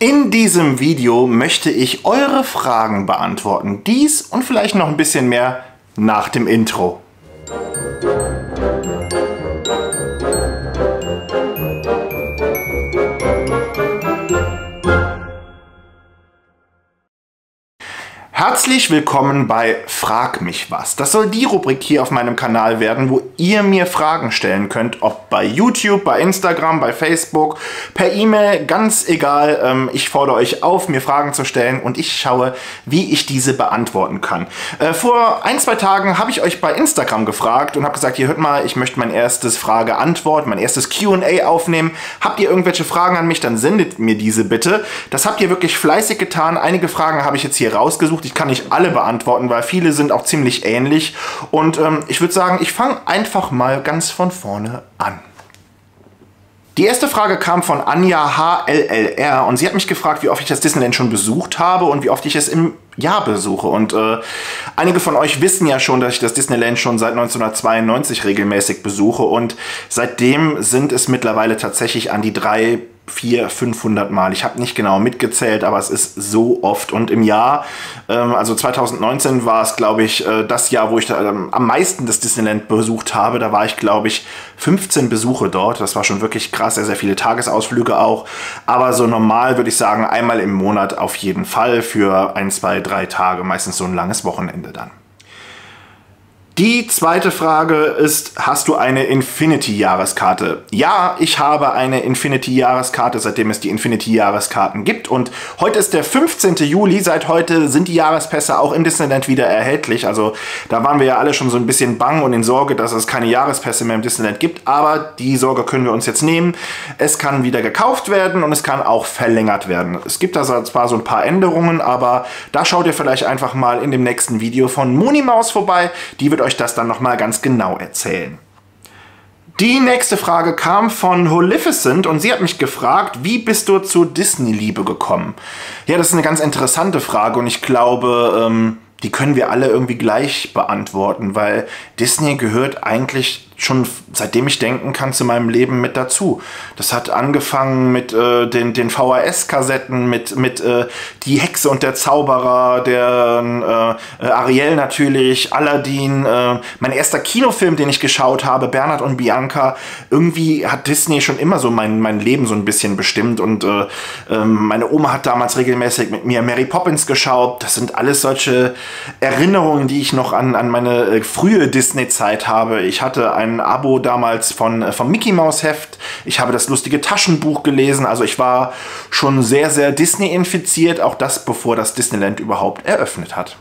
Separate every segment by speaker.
Speaker 1: In diesem Video möchte ich eure Fragen beantworten. Dies und vielleicht noch ein bisschen mehr nach dem Intro. Herzlich willkommen bei Frag mich was. Das soll die Rubrik hier auf meinem Kanal werden, wo ihr mir Fragen stellen könnt, ob bei YouTube, bei Instagram, bei Facebook, per E-Mail, ganz egal. Ich fordere euch auf, mir Fragen zu stellen und ich schaue, wie ich diese beantworten kann. Vor ein, zwei Tagen habe ich euch bei Instagram gefragt und habe gesagt, hier hört mal, ich möchte mein erstes Frage-Antwort, mein erstes Q&A aufnehmen. Habt ihr irgendwelche Fragen an mich, dann sendet mir diese bitte. Das habt ihr wirklich fleißig getan. Einige Fragen habe ich jetzt hier rausgesucht. Ich kann nicht alle beantworten, weil viele sind auch ziemlich ähnlich. Und ich würde sagen, ich fange einfach mal ganz von vorne an. Die erste Frage kam von Anja HLLR und sie hat mich gefragt, wie oft ich das Disneyland schon besucht habe und wie oft ich es im Jahr besuche. Und einige von euch wissen ja schon, dass ich das Disneyland schon seit 1992 regelmäßig besuche und seitdem sind es mittlerweile tatsächlich an die 300, 400, 500 Mal. Ich habe nicht genau mitgezählt, aber es ist so oft. Und im Jahr, also 2019 war es, glaube ich, das Jahr, wo ich am meisten das Disneyland besucht habe. Da war ich, glaube ich, 15 Besuche dort. Das war schon wirklich krass, sehr, sehr viele Tagesausflüge auch. Aber so normal würde ich sagen, einmal im Monat auf jeden Fall für 1, 2, 3 Tage. Meistens so ein langes Wochenende dann. Die zweite Frage ist, hast du eine Infinity-Jahreskarte? Ja, ich habe eine Infinity-Jahreskarte, seitdem es die Infinity-Jahreskarten gibt. Und heute ist der 15. Juli. Seit heute sind die Jahrespässe auch im Disneyland wieder erhältlich. Also da waren wir ja alle schon so ein bisschen bang und in Sorge, dass es keine Jahrespässe mehr im Disneyland gibt. Aber die Sorge können wir uns jetzt nehmen. Es kann wieder gekauft werden und es kann auch verlängert werden. Es gibt da zwar so ein paar Änderungen, aber da schaut ihr vielleicht einfach mal in dem nächsten Video von Monimaus vorbei. Die wird euch das dann nochmal ganz genau erzählen. Die nächste Frage kam von Holificent und sie hat mich gefragt, wie bist du zur Disney-Liebe gekommen? Ja, das ist eine ganz interessante Frage und ich glaube, die können wir alle irgendwie gleich beantworten, weil Disney gehört eigentlich schon seitdem ich denken kann zu meinem Leben mit dazu. Das hat angefangen mit den VHS-Kassetten, mit Die Hexe und der Zauberer, der Ariel natürlich, Aladdin, mein erster Kinofilm, den ich geschaut habe, Bernhard und Bianca. Irgendwie hat Disney schon immer so mein Leben so ein bisschen bestimmt und meine Oma hat damals regelmäßig mit mir Mary Poppins geschaut. Das sind alles solche Erinnerungen, die ich noch an meine frühe Disney-Zeit habe. Ich hatte ein Abo damals vom Mickey Maus Heft. Ich habe das lustige Taschenbuch gelesen. Also ich war schon sehr, sehr Disney-infiziert. Auch das, bevor das Disneyland überhaupt eröffnet hat.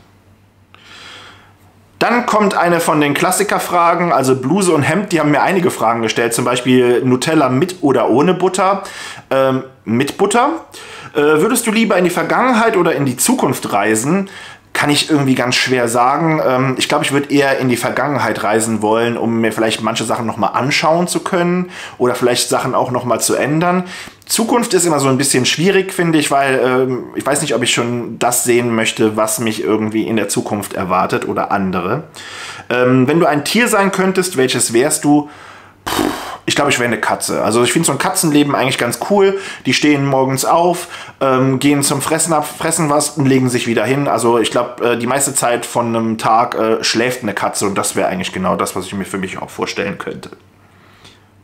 Speaker 1: Dann kommt eine von den Klassikerfragen, also Bluse und Hemd, die haben mir einige Fragen gestellt. Zum Beispiel Nutella mit oder ohne Butter. Mit Butter. Würdest du lieber in die Vergangenheit oder in die Zukunft reisen? Kann ich irgendwie ganz schwer sagen. Ich glaube, ich würde eher in die Vergangenheit reisen wollen, um mir vielleicht manche Sachen nochmal anschauen zu können oder vielleicht Sachen auch nochmal zu ändern. Zukunft ist immer so ein bisschen schwierig, finde ich, weil ich weiß nicht, ob ich schon das sehen möchte, was mich irgendwie in der Zukunft erwartet oder andere. Wenn du ein Tier sein könntest, welches wärst du? Ich glaube, ich wäre eine Katze. Also ich finde so ein Katzenleben eigentlich ganz cool. Die stehen morgens auf, gehen zum Fressen ab, fressen was und legen sich wieder hin. Also ich glaube, die meiste Zeit von einem Tag schläft eine Katze und das wäre eigentlich genau das, was ich mir für mich auch vorstellen könnte.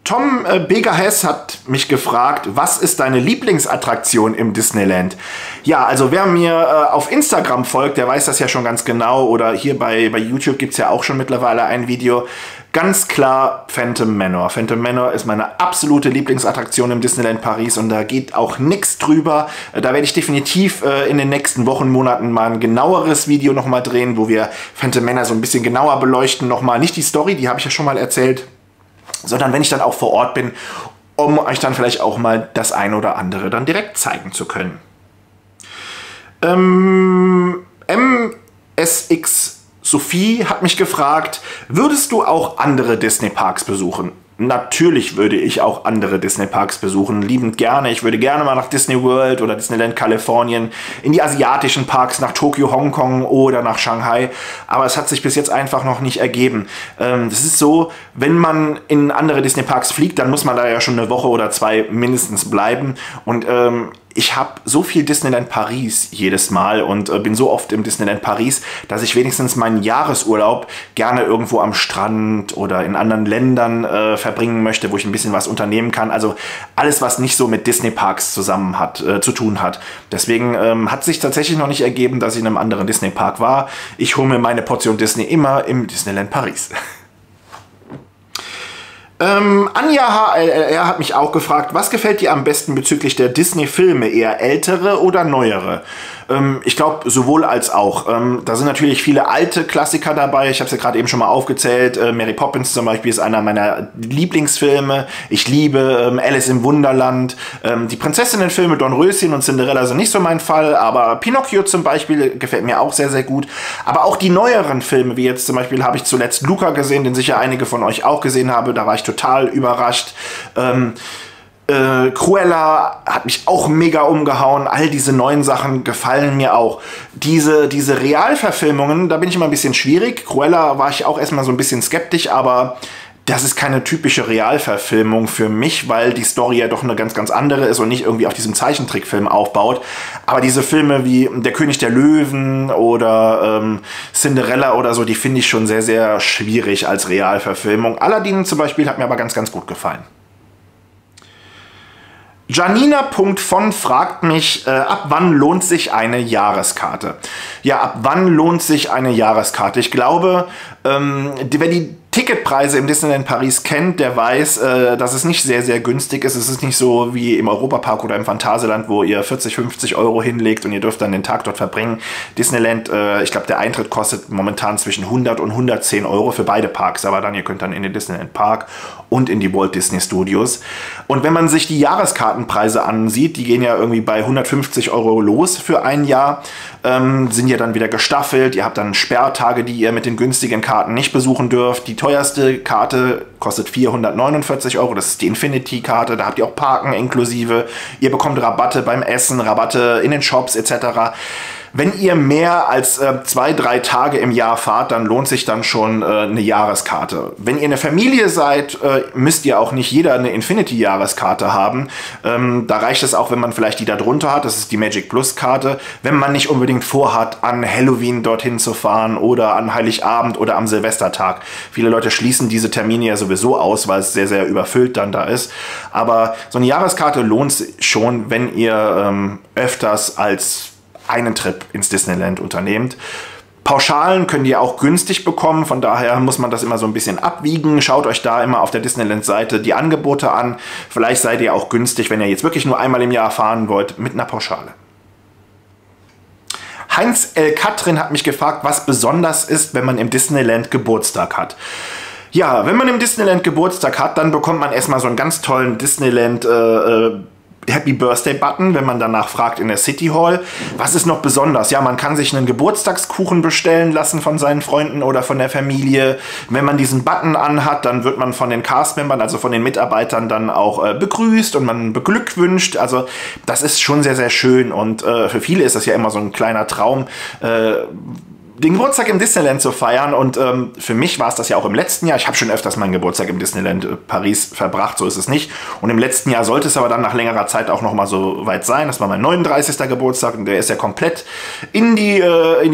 Speaker 1: Tom Beger-Hess hat mich gefragt, was ist deine Lieblingsattraktion im Disneyland? Ja, also wer mir auf Instagram folgt, der weiß das ja schon ganz genau. Oder hier bei YouTube gibt es ja auch schon mittlerweile ein Video. Ganz klar Phantom Manor. Phantom Manor ist meine absolute Lieblingsattraktion im Disneyland Paris und da geht auch nichts drüber. Da werde ich definitiv in den nächsten Wochen, Monaten mal ein genaueres Video nochmal drehen, wo wir Phantom Manor so ein bisschen genauer beleuchten. Nochmal nicht die Story, die habe ich ja schon mal erzählt, sondern wenn ich dann auch vor Ort bin, um euch dann vielleicht auch mal das eine oder andere dann direkt zeigen zu können. MSX Sophie hat mich gefragt, würdest du auch andere Disney-Parks besuchen? Natürlich würde ich auch andere Disney-Parks besuchen, liebend gerne. Ich würde gerne mal nach Disney World oder Disneyland Kalifornien, in die asiatischen Parks, nach Tokio, Hongkong oder nach Shanghai. Aber es hat sich bis jetzt einfach noch nicht ergeben. Das ist so, wenn man in andere Disney-Parks fliegt, dann muss man da ja schon eine Woche oder zwei mindestens bleiben. Und ich habe so viel Disneyland Paris jedes Mal und bin so oft im Disneyland Paris, dass ich wenigstens meinen Jahresurlaub gerne irgendwo am Strand oder in anderen Ländern verbringen möchte, wo ich ein bisschen was unternehmen kann. Also alles, was nicht so mit Disney-Parks zusammen zu tun hat. Deswegen hat sich tatsächlich noch nicht ergeben, dass ich in einem anderen Disney-Park war. Ich hole mir meine Portion Disney immer im Disneyland Paris. Anja HLR hat mich auch gefragt, was gefällt dir am besten bezüglich der Disney-Filme? Eher ältere oder neuere? Ich glaube, sowohl als auch. Da sind natürlich viele alte Klassiker dabei. Ich habe es ja gerade eben schon mal aufgezählt. Mary Poppins zum Beispiel ist einer meiner Lieblingsfilme. Ich liebe Alice im Wunderland. Die Prinzessinnenfilme Dornröschen und Cinderella sind nicht so mein Fall, aber Pinocchio zum Beispiel gefällt mir auch sehr, sehr gut. Aber auch die neueren Filme, wie jetzt zum Beispiel habe ich zuletzt Luca gesehen, den sicher einige von euch auch gesehen haben. Da war ich total überrascht. Cruella hat mich auch mega umgehauen. All diese neuen Sachen gefallen mir auch. Diese Realverfilmungen, da bin ich immer ein bisschen schwierig. Cruella war ich auch erstmal so ein bisschen skeptisch, aber das ist keine typische Realverfilmung für mich, weil die Story ja doch eine ganz, ganz andere ist und nicht irgendwie auf diesem Zeichentrickfilm aufbaut. Aber diese Filme wie Der König der Löwen oder Cinderella oder so, die finde ich schon sehr, sehr schwierig als Realverfilmung. Aladdin zum Beispiel hat mir aber ganz, ganz gut gefallen. Janina.von fragt mich, ab wann lohnt sich eine Jahreskarte? Ja, ab wann lohnt sich eine Jahreskarte? Ich glaube, wer die Ticketpreise im Disneyland Paris kennt, der weiß, dass es nicht sehr, sehr günstig ist. Es ist nicht so wie im Europapark oder im Phantasialand, wo ihr 40, 50 Euro hinlegt und ihr dürft dann den Tag dort verbringen. Disneyland, ich glaube, der Eintritt kostet momentan zwischen 100 und 110 Euro für beide Parks. Aber dann, ihr könnt dann in den Disneyland Park und in die Walt Disney Studios. Und wenn man sich die Jahreskartenpreise ansieht, die gehen ja irgendwie bei 150 Euro los für ein Jahr, sind ja dann wieder gestaffelt. Ihr habt dann Sperrtage, die ihr mit den günstigen Karten nicht besuchen dürft. Die teuerste Karte kostet 449 Euro, das ist die Infinity-Karte, da habt ihr auch Parken inklusive. Ihr bekommt Rabatte beim Essen, Rabatte in den Shops etc. Wenn ihr mehr als 2-3 Tage im Jahr fahrt, dann lohnt sich dann schon eine Jahreskarte. Wenn ihr eine Familie seid, müsst ihr auch nicht jeder eine Infinity-Jahreskarte haben. Da reicht es auch, wenn man vielleicht die da drunter hat, das ist die Magic Plus-Karte, wenn man nicht unbedingt vorhat, an Halloween dorthin zu fahren oder an Heiligabend oder am Silvestertag. Viele Leute schließen diese Termine ja sowieso aus, weil es sehr, sehr überfüllt dann da ist. Aber so eine Jahreskarte lohnt sich schon, wenn ihr öfters als einen Trip ins Disneyland unternehmt. Pauschalen könnt ihr auch günstig bekommen, von daher muss man das immer so ein bisschen abwiegen. Schaut euch da immer auf der Disneyland-Seite die Angebote an. Vielleicht seid ihr auch günstig, wenn ihr jetzt wirklich nur einmal im Jahr fahren wollt, mit einer Pauschale. Heinz L. Katrin hat mich gefragt, was besonders ist, wenn man im Disneyland Geburtstag hat. Ja, wenn man im Disneyland Geburtstag hat, dann bekommt man erstmal so einen ganz tollen Disneyland Happy Birthday Button, wenn man danach fragt in der City Hall. Was ist noch besonders? Ja, man kann sich einen Geburtstagskuchen bestellen lassen von seinen Freunden oder von der Familie. Wenn man diesen Button anhat, dann wird man von den Castmembern, also von den Mitarbeitern, dann auch begrüßt und man beglückwünscht. Also das ist schon sehr, sehr schön und für viele ist das ja immer so ein kleiner Traum, den Geburtstag im Disneyland zu feiern und für mich war es das ja auch im letzten Jahr. Ich habe schon öfters meinen Geburtstag im Disneyland Paris verbracht, so ist es nicht. Und im letzten Jahr sollte es aber dann nach längerer Zeit auch noch mal so weit sein. Das war mein 39. Geburtstag und der ist ja komplett in die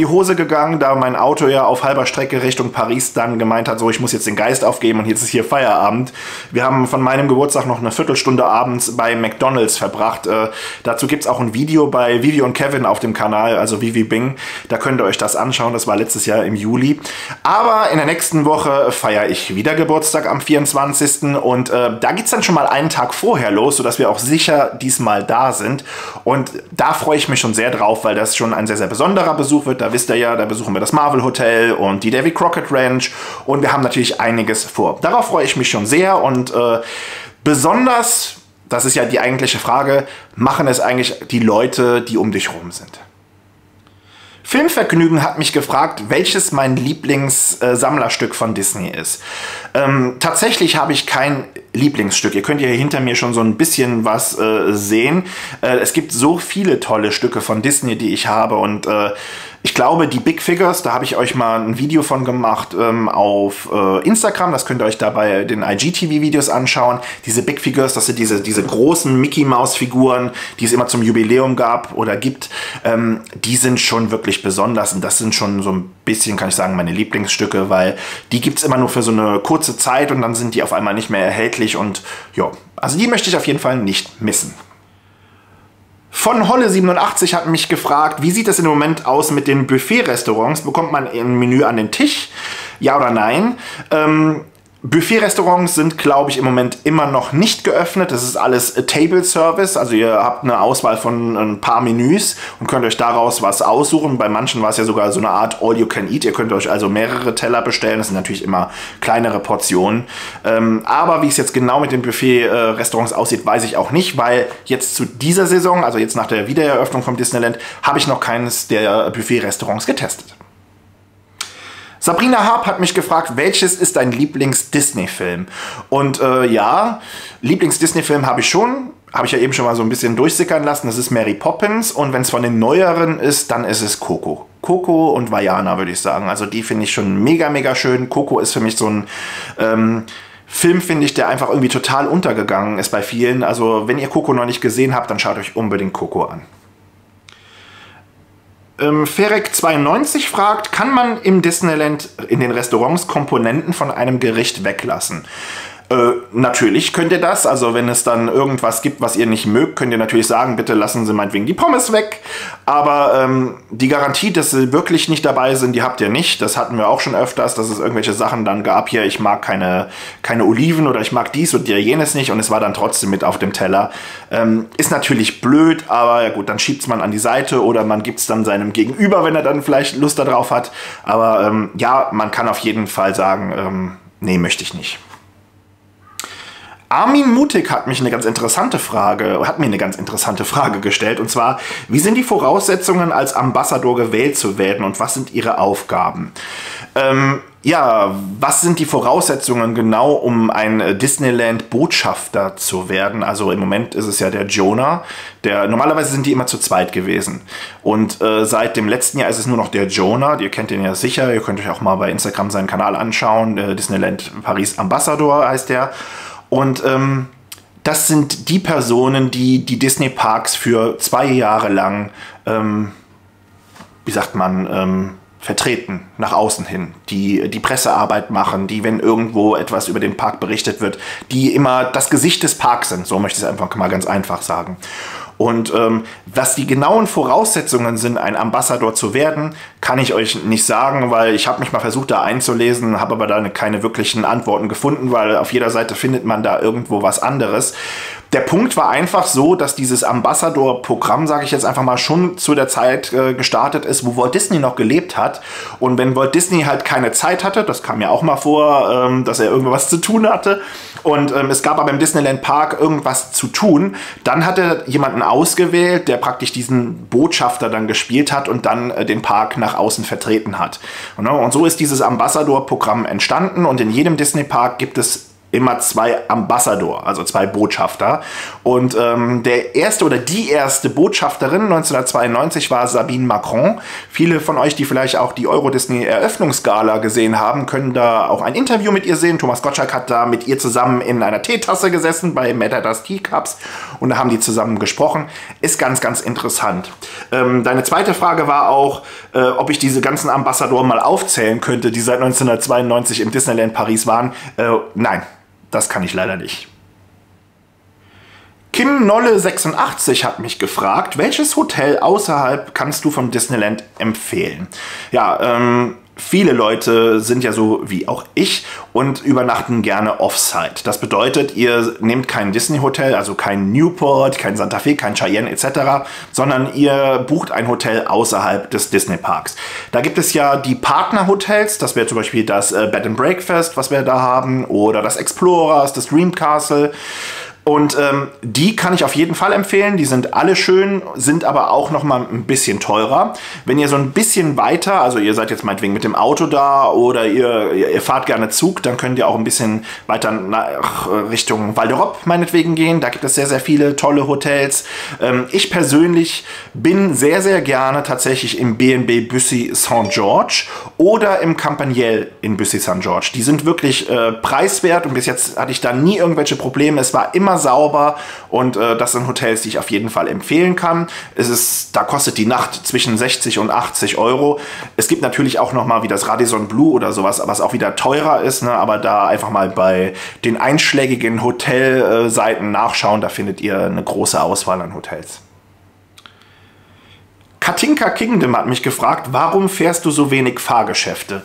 Speaker 1: Hose gegangen, da mein Auto ja auf halber Strecke Richtung Paris dann gemeint hat, so ich muss jetzt den Geist aufgeben und jetzt ist hier Feierabend. Wir haben von meinem Geburtstag noch eine Viertelstunde abends bei McDonald's verbracht. Dazu gibt es auch ein Video bei Vivi und Kevin auf dem Kanal, also Vivi Bing. Da könnt ihr euch das anschauen. Das war letztes Jahr im Juli. Aber in der nächsten Woche feiere ich wieder Geburtstag am 24. Und da geht es dann schon mal einen Tag vorher los, sodass wir auch sicher diesmal da sind. Und da freue ich mich schon sehr drauf, weil das schon ein sehr, sehr besonderer Besuch wird. Da wisst ihr ja, da besuchen wir das Marvel Hotel und die Davy Crockett Ranch. Und wir haben natürlich einiges vor. Darauf freue ich mich schon sehr. Und besonders, das ist ja die eigentliche Frage, machen es eigentlich die Leute, die um dich rum sind? Filmvergnügen hat mich gefragt, welches mein Lieblingssammlerstück von Disney ist. Tatsächlich habe ich kein Lieblingsstück. Ihr könnt hier hinter mir schon so ein bisschen was sehen. Es gibt so viele tolle Stücke von Disney, die ich habe, und ich glaube, die Big Figures, da habe ich euch mal ein Video von gemacht auf Instagram. Das könnt ihr euch da bei den IGTV-Videos anschauen. Diese Big Figures, das sind diese großen Mickey-Maus-Figuren, die es immer zum Jubiläum gab oder gibt. Die sind schon wirklich besonders, und das sind schon so ein bisschen, kann ich sagen, meine Lieblingsstücke, weil die gibt es immer nur für so eine kurze Zeit und dann sind die auf einmal nicht mehr erhältlich, und ja, also die möchte ich auf jeden Fall nicht missen. Von Holle87 hat mich gefragt, wie sieht es im Moment aus mit den Buffet-Restaurants? Bekommt man ein Menü an den Tisch? Ja oder nein? Buffet-Restaurants sind, glaube ich, im Moment immer noch nicht geöffnet. Das ist alles Table Service. Also ihr habt eine Auswahl von ein paar Menüs und könnt euch daraus was aussuchen. Bei manchen war es ja sogar so eine Art All You Can Eat. Ihr könnt euch also mehrere Teller bestellen. Das sind natürlich immer kleinere Portionen. Aber wie es jetzt genau mit den Buffet-Restaurants aussieht, weiß ich auch nicht, weil jetzt zu dieser Saison, also jetzt nach der Wiedereröffnung vom Disneyland, habe ich noch keines der Buffet-Restaurants getestet. Sabrina Harp hat mich gefragt, welches ist dein Lieblings-Disney-Film? Und ja, Lieblings-Disney-Film habe ich schon. Habe ich ja eben schon mal so ein bisschen durchsickern lassen. Das ist Mary Poppins. Und wenn es von den neueren ist, dann ist es Coco. Coco und Vaiana, würde ich sagen. Also die finde ich schon mega, mega schön. Coco ist für mich so ein Film, finde ich, der einfach irgendwie total untergegangen ist bei vielen. Also wenn ihr Coco noch nicht gesehen habt, dann schaut euch unbedingt Coco an. Ferek92 fragt, kann man im Disneyland in den Restaurants Komponenten von einem Gericht weglassen? Natürlich könnt ihr das. Also wenn es dann irgendwas gibt, was ihr nicht mögt, könnt ihr natürlich sagen, bitte lassen Sie meinetwegen die Pommes weg. Aber die Garantie, dass sie wirklich nicht dabei sind, die habt ihr nicht. Das hatten wir auch schon öfters, dass es irgendwelche Sachen dann gab. Hier, ich mag keine Oliven oder ich mag dies und jenes nicht. Und es war dann trotzdem mit auf dem Teller. Ist natürlich blöd, aber ja gut, dann schiebt es man an die Seite oder man gibt es dann seinem Gegenüber, wenn er dann vielleicht Lust darauf hat. Aber ja, man kann auf jeden Fall sagen, nee, möchte ich nicht. Armin Mutig hat mir eine ganz interessante Frage gestellt, und zwar, wie sind die Voraussetzungen, als Ambassador gewählt zu werden und was sind ihre Aufgaben? Ja, was sind die Voraussetzungen genau, um ein Disneyland-Botschafter zu werden? Also im Moment ist es ja der Jonah. Normalerweise sind die immer zu zweit gewesen. Und seit dem letzten Jahr ist es nur noch der Jonah. Ihr kennt den ja sicher. Ihr könnt euch auch mal bei Instagram seinen Kanal anschauen. Disneyland Paris Ambassador heißt der. Und das sind die Personen, die die Disney-Parks für 2 Jahre lang, wie sagt man, vertreten, nach außen hin, die die Pressearbeit machen, die, wenn irgendwo etwas über den Park berichtet wird, die immer das Gesicht des Parks sind, so möchte ich es einfach mal ganz einfach sagen. Und was die genauen Voraussetzungen sind, ein Ambassador zu werden, kann ich euch nicht sagen, weil ich habe mich mal versucht, da einzulesen, habe aber da keine wirklichen Antworten gefunden, weil auf jeder Seite findet man da irgendwo was anderes. Der Punkt war einfach so, dass dieses Ambassador-Programm, sage ich jetzt einfach mal, schon zu der Zeit gestartet ist, wo Walt Disney noch gelebt hat. Und wenn Walt Disney halt keine Zeit hatte, das kam ja auch mal vor, dass er irgendwas zu tun hatte, und es gab aber im Disneyland Park irgendwas zu tun, dann hat er jemanden ausgewählt, der praktisch diesen Botschafter dann gespielt hat und dann den Park nach außen vertreten hat. Und so ist dieses Ambassador-Programm entstanden, und in jedem Disney-Park gibt es immer 2 Ambassador, also 2 Botschafter. Und der erste oder die erste Botschafterin 1992 war Sabine Macron. Viele von euch, die vielleicht auch die Euro-Disney-Eröffnungsgala gesehen haben, können da auch ein Interview mit ihr sehen. Thomas Gottschalk hat da mit ihr zusammen in einer Teetasse gesessen bei Metadas Teacups, und da haben die zusammen gesprochen. Ist ganz, ganz interessant. Deine zweite Frage war auch, ob ich diese ganzen Ambassadoren mal aufzählen könnte, die seit 1992 im Disneyland Paris waren. Nein. Das kann ich leider nicht. Kim Nolle 86 hat mich gefragt, welches Hotel außerhalb kannst du vom Disneyland empfehlen? Ja, viele Leute sind ja so wie auch ich und übernachten gerne Offsite. Das bedeutet, ihr nehmt kein Disney-Hotel, also kein Newport, kein Santa Fe, kein Cheyenne etc., sondern ihr bucht ein Hotel außerhalb des Disney-Parks. Da gibt es ja die Partner-Hotels, das wäre zum Beispiel das Bed and Breakfast, was wir da haben, oder das Explorers, das Dream Castle. Und die kann ich auf jeden Fall empfehlen. Die sind alle schön, sind aber auch noch mal ein bisschen teurer. Wenn ihr so ein bisschen weiter, also ihr seid jetzt meinetwegen mit dem Auto da oder ihr fahrt gerne Zug, dann könnt ihr auch ein bisschen weiter nach Richtung Val d'Europe meinetwegen gehen. Da gibt es sehr, sehr viele tolle Hotels. Ich persönlich bin sehr, sehr gerne tatsächlich im B&B Bussy Saint-Georges oder im Campaniel in Bussy Saint-Georges. Die sind wirklich preiswert und bis jetzt hatte ich da nie irgendwelche Probleme. Es war immer sauber und das sind Hotels, die ich auf jeden Fall empfehlen kann. Da kostet die Nacht zwischen 60 und 80 Euro. Es gibt natürlich auch noch mal wie das Radisson Blu oder sowas, was auch wieder teurer ist, ne? Aber da einfach mal bei den einschlägigen Hotelseiten nachschauen, da findet ihr eine große Auswahl an Hotels. Katinka Kingdom hat mich gefragt, warum fährst du so wenig Fahrgeschäfte?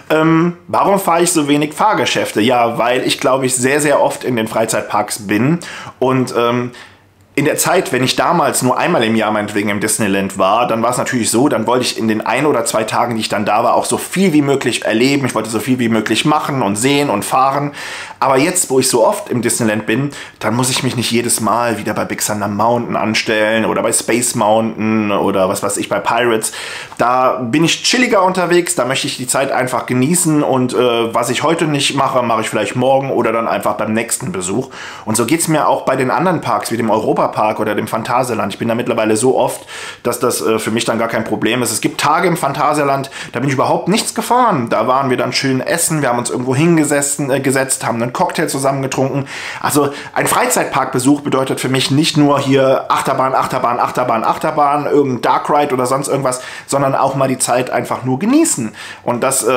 Speaker 1: Warum fahre ich so wenig Fahrgeschäfte? Ja, weil ich glaube ich sehr, sehr oft in den Freizeitparks bin und in der Zeit, wenn ich damals nur einmal im Jahr meinetwegen im Disneyland war, dann war es natürlich so, dann wollte ich in den 1 oder 2 Tagen, die ich dann da war, auch so viel wie möglich erleben. Ich wollte so viel wie möglich machen und sehen und fahren. Aber jetzt, wo ich so oft im Disneyland bin, dann muss ich mich nicht jedes Mal wieder bei Big Thunder Mountain anstellen oder bei Space Mountain oder was weiß ich, bei Pirates. Da bin ich chilliger unterwegs, da möchte ich die Zeit einfach genießen und was ich heute nicht mache, mache ich vielleicht morgen oder dann einfach beim nächsten Besuch. Und so geht es mir auch bei den anderen Parks, wie dem Europapark oder dem Phantasialand. Ich bin da mittlerweile so oft, dass das für mich dann gar kein Problem ist. Es gibt Tage im Phantasialand, da bin ich überhaupt nichts gefahren. Da waren wir dann schön essen, wir haben uns irgendwo hingesetzt, haben einen Cocktail zusammen getrunken. Also ein Freizeitparkbesuch bedeutet für mich nicht nur hier Achterbahn, Achterbahn, Achterbahn, Achterbahn, irgendein Dark Ride oder sonst irgendwas, sondern auch mal die Zeit einfach nur genießen. Und das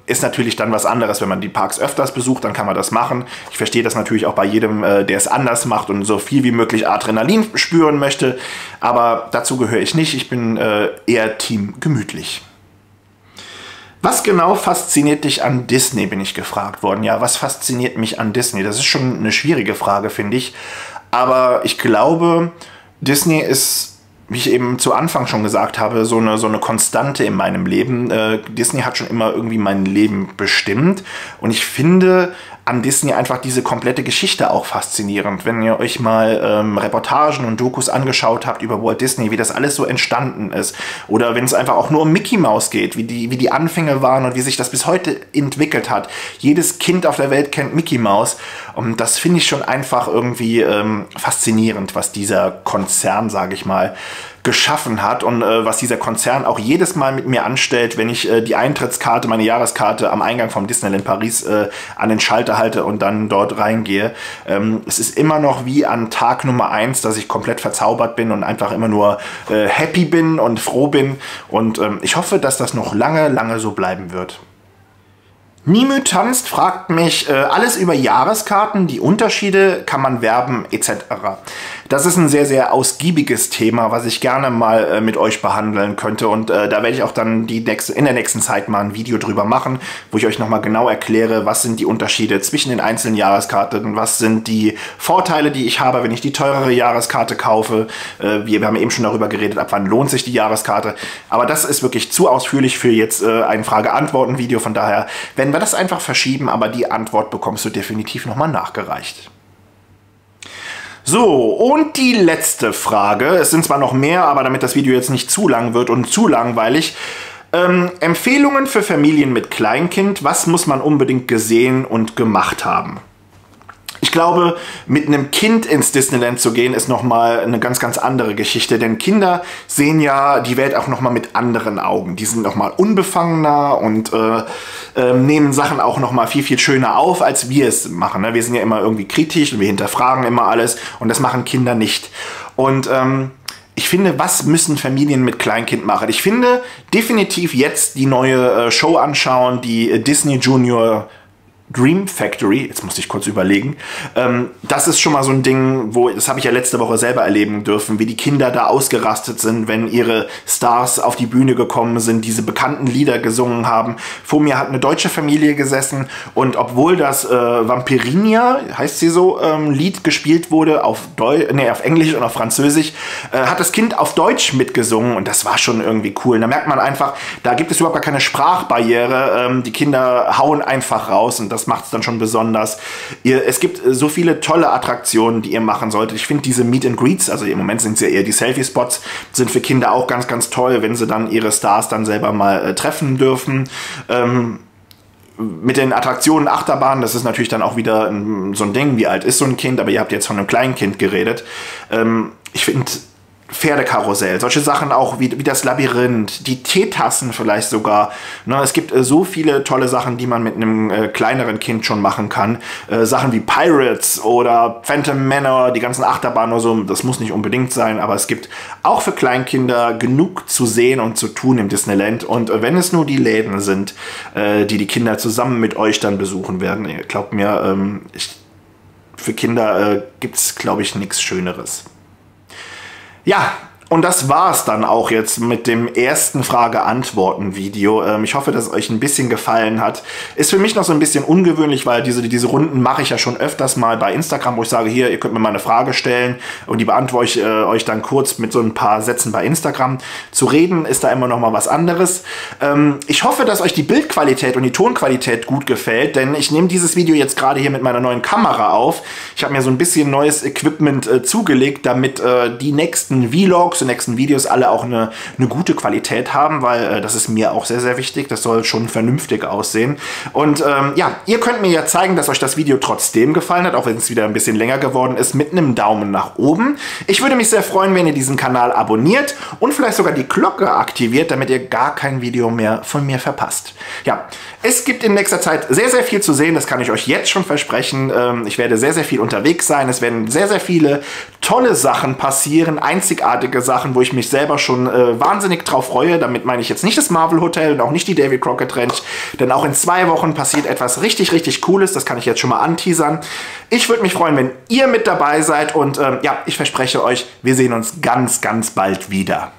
Speaker 1: ist natürlich dann was anderes, wenn man die Parks öfters besucht, dann kann man das machen. Ich verstehe das natürlich auch bei jedem, der es anders macht und so viel wie möglich Adrenalin spüren möchte, aber dazu gehöre ich nicht. Ich bin eher Team gemütlich. Was genau fasziniert dich an Disney, bin ich gefragt worden. Ja, was fasziniert mich an Disney? Das ist schon eine schwierige Frage, finde ich. Aber ich glaube, Disney ist, wie ich eben zu Anfang schon gesagt habe, so eine Konstante in meinem Leben. Disney hat schon immer irgendwie mein Leben bestimmt. Und ich finde an Disney einfach diese komplette Geschichte auch faszinierend. Wenn ihr euch mal Reportagen und Dokus angeschaut habt über Walt Disney, wie das alles so entstanden ist. Oder wenn es einfach auch nur um Mickey Mouse geht, wie die Anfänge waren und wie sich das bis heute entwickelt hat. Jedes Kind auf der Welt kennt Mickey Mouse. Und das finde ich schon einfach irgendwie faszinierend, was dieser Konzern, sage ich mal, geschaffen hat und was dieser Konzern auch jedes Mal mit mir anstellt, wenn ich die Eintrittskarte, meine Jahreskarte am Eingang vom Disneyland Paris an den Schalter halte und dann dort reingehe. Es ist immer noch wie an Tag Nummer 1, dass ich komplett verzaubert bin und einfach immer nur happy bin und froh bin und ich hoffe, dass das noch lange, lange so bleiben wird. Nimü tanzt fragt mich alles über Jahreskarten, die Unterschiede, kann man werben etc. Das ist ein sehr, sehr ausgiebiges Thema, was ich gerne mal mit euch behandeln könnte und da werde ich auch dann in der nächsten Zeit mal ein Video drüber machen, wo ich euch nochmal genau erkläre, was sind die Unterschiede zwischen den einzelnen Jahreskarten, was sind die Vorteile, die ich habe, wenn ich die teurere Jahreskarte kaufe. Wir haben eben schon darüber geredet, ab wann lohnt sich die Jahreskarte, aber das ist wirklich zu ausführlich für jetzt ein Frage-Antworten-Video, von daher werden wir das einfach verschieben, aber die Antwort bekommst du definitiv nochmal nachgereicht. So, und die letzte Frage. Es sind zwar noch mehr, aber damit das Video jetzt nicht zu lang wird und zu langweilig. Empfehlungen für Familien mit Kleinkind. Was muss man unbedingt gesehen und gemacht haben? Ich glaube, mit einem Kind ins Disneyland zu gehen, ist nochmal eine ganz, ganz andere Geschichte. Denn Kinder sehen ja die Welt auch nochmal mit anderen Augen. Die sind nochmal unbefangener und nehmen Sachen auch nochmal viel, viel schöner auf, als wir es machen. Ne? Wir sind ja immer irgendwie kritisch und wir hinterfragen immer alles. Und das machen Kinder nicht. Und ich finde, was müssen Familien mit Kleinkind machen? Ich finde definitiv jetzt die neue Show anschauen, die Disney Junior Dream Factory, jetzt muss ich kurz überlegen, das ist schon mal so ein Ding, das habe ich ja letzte Woche selber erleben dürfen, wie die Kinder da ausgerastet sind, wenn ihre Stars auf die Bühne gekommen sind, diese bekannten Lieder gesungen haben. Vor mir hat eine deutsche Familie gesessen und obwohl das Vampirinia, heißt sie so, Lied gespielt wurde auf Englisch und auf Französisch, hat das Kind auf Deutsch mitgesungen und das war schon irgendwie cool. Und da merkt man einfach, da gibt es überhaupt gar keine Sprachbarriere, die Kinder hauen einfach raus und das macht es dann schon besonders. Es gibt so viele tolle Attraktionen, die ihr machen solltet. Ich finde diese Meet and Greets, also im Moment sind es ja eher die Selfie-Spots, sind für Kinder auch ganz, ganz toll, wenn sie dann ihre Stars dann selber mal treffen dürfen. Mit den Attraktionen, Achterbahnen, das ist natürlich dann auch wieder so ein Ding, wie alt ist so ein Kind, aber ihr habt jetzt von einem kleinen Kind geredet. Ich finde Pferdekarussell, solche Sachen auch wie das Labyrinth, die Teetassen vielleicht sogar. Ne, es gibt so viele tolle Sachen, die man mit einem kleineren Kind schon machen kann. Sachen wie Pirates oder Phantom Manor, die ganzen Achterbahnen oder so, das muss nicht unbedingt sein, aber es gibt auch für Kleinkinder genug zu sehen und zu tun im Disneyland. Und wenn es nur die Läden sind, die Kinder zusammen mit euch dann besuchen werden, glaubt mir, für Kinder gibt es, glaube ich, nichts Schöneres. Ja, und das war's dann auch jetzt mit dem ersten Frage-Antworten-Video. Ich hoffe, dass es euch ein bisschen gefallen hat. Ist für mich noch so ein bisschen ungewöhnlich, weil diese Runden mache ich ja schon öfters mal bei Instagram, wo ich sage, hier, ihr könnt mir mal eine Frage stellen und die beantworte ich euch dann kurz mit so ein paar Sätzen bei Instagram. Zu reden ist da immer noch mal was anderes. Ich hoffe, dass euch die Bildqualität und die Tonqualität gut gefällt, denn ich nehme dieses Video jetzt gerade hier mit meiner neuen Kamera auf. Ich habe mir so ein bisschen neues Equipment zugelegt, damit die nächsten Vlogs, die nächsten Videos alle auch eine gute Qualität haben, weil das ist mir auch sehr, sehr wichtig. Das soll schon vernünftig aussehen. Und ja, ihr könnt mir ja zeigen, dass euch das Video trotzdem gefallen hat, auch wenn es wieder ein bisschen länger geworden ist, mit einem Daumen nach oben. Ich würde mich sehr freuen, wenn ihr diesen Kanal abonniert und vielleicht sogar die Glocke aktiviert, damit ihr gar kein Video mehr von mir verpasst. Ja, es gibt in nächster Zeit sehr, sehr viel zu sehen. Das kann ich euch jetzt schon versprechen. Ich werde sehr, sehr viel unterwegs sein. Es werden sehr, sehr viele tolle Sachen passieren, einzigartige Sachen, wo ich mich selber schon wahnsinnig drauf freue. Damit meine ich jetzt nicht das Marvel Hotel und auch nicht die Davy Crockett Ranch, denn auch in 2 Wochen passiert etwas richtig, richtig Cooles. Das kann ich jetzt schon mal anteasern. Ich würde mich freuen, wenn ihr mit dabei seid und ja, ich verspreche euch, wir sehen uns ganz, ganz bald wieder.